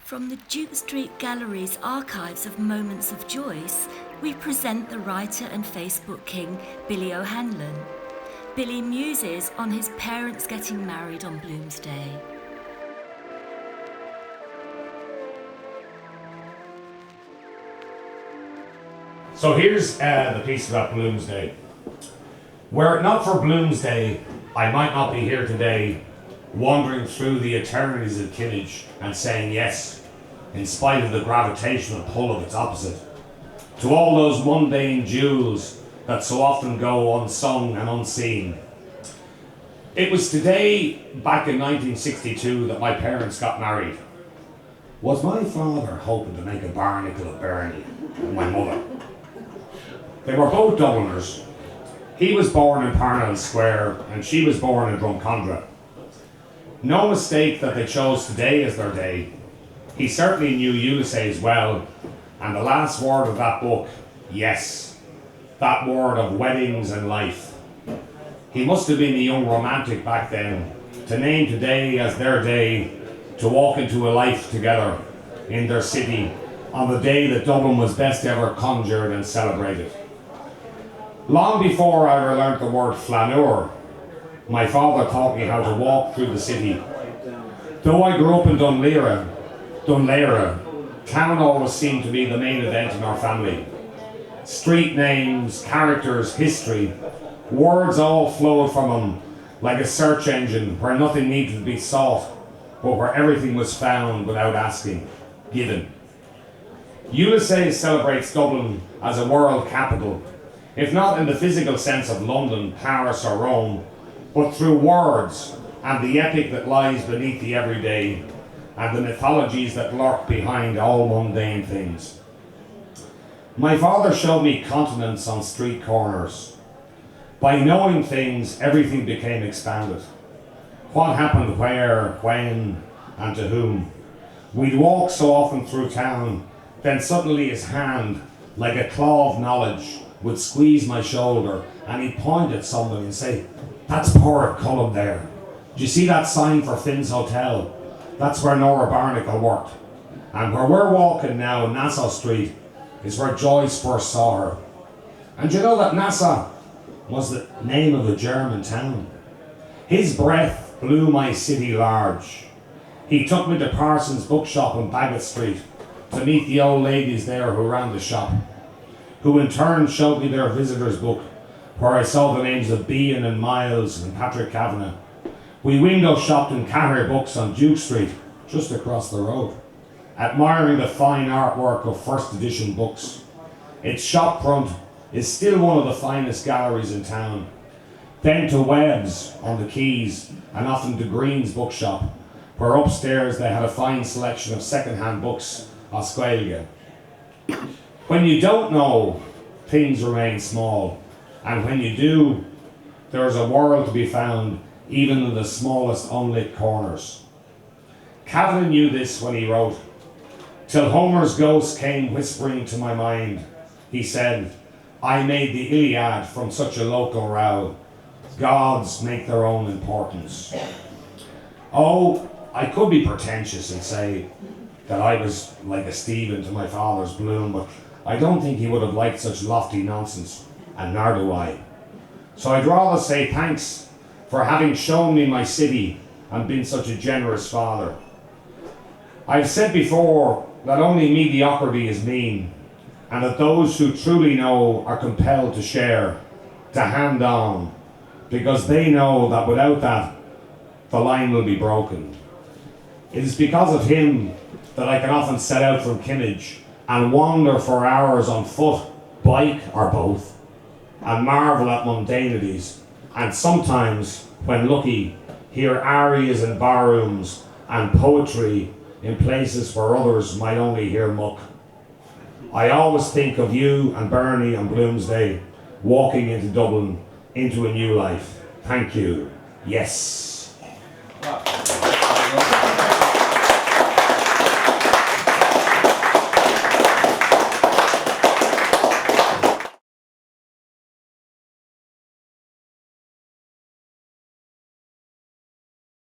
From the Duke Street Gallery's archives of moments of Joyce, we present the writer and Facebook king, Billy O Hanluain. Billy muses on his parents getting married on Bloomsday. So here's the piece about Bloomsday. Were it not for Bloomsday, I might not be here today, wandering through the eternities of Kinnage and saying yes, in spite of the gravitational pull of its opposite, to all those mundane jewels that so often go unsung and unseen. It was today, back in 1962, that my parents got married. Was my father hoping to make a barnacle of Bernie and my mother? They were both Dubliners. He was born in Parnell Square and she was born in Drumcondra. No mistake that they chose today as their day. He certainly knew Ulysses well, and the last word of that book, yes, that word of weddings and life. He must have been a young romantic back then, to name today as their day, to walk into a life together in their city on the day that Dublin was best ever conjured and celebrated. Long before I ever learnt the word flaneur, my father taught me how to walk through the city. Though I grew up in Dunleera, town always seemed to be the main event in our family. Street names, characters, history, words all flowed from him like a search engine where nothing needed to be sought, but where everything was found without asking, given. Ulysses celebrates Dublin as a world capital, if not in the physical sense of London, Paris or Rome, but through words and the epic that lies beneath the everyday and the mythologies that lurk behind all mundane things. My father showed me continents on street corners. By knowing things, everything became expanded. What happened where, when, and to whom. We'd walk so often through town, then suddenly his hand, like a claw of knowledge, would squeeze my shoulder and he'd point at somebody and say, "That's Porrick Cullen there. Do you see that sign for Finn's Hotel? That's where Nora Barnacle worked. And where we're walking now, Nassau Street, is where Joyce first saw her. And you know that Nassau was the name of a German town. His breath blew my city large. He took me to Parsons' bookshop on Bagot Street to meet the old ladies there who ran the shop, who in turn showed me their visitors' book, where I saw the names of Bean and Miles and Patrick Kavanagh. We window shopped in Catter Books on Duke Street, just across the road, admiring the fine artwork of first edition books. Its shop front is still one of the finest galleries in town. Then to Webb's on the Quays, and often to Green's bookshop, where upstairs they had a fine selection of second-hand books of Scoilge. When you don't know, things remain small, and when you do, there is a world to be found even in the smallest unlit corners. Kavanagh knew this when he wrote, "Till Homer's ghost came whispering to my mind, he said, I made the Iliad from such a local row. Gods make their own importance." Oh, I could be pretentious and say that I was like a Stephen to my father's Bloom, but I don't think he would have liked such lofty nonsense, and nor do I. So I'd rather say thanks for having shown me my city and been such a generous father. I've said before that only mediocrity is mean, and that those who truly know are compelled to share, to hand on, because they know that without that, the line will be broken. It is because of him that I can often set out from Kinnage and wander for hours on foot, bike, or both, and marvel at mundanities, and sometimes, when lucky, hear arias in barrooms and poetry in places where others might only hear muck. I always think of you and Bernie on Bloomsday walking into Dublin, into a new life. Thank you. Yes.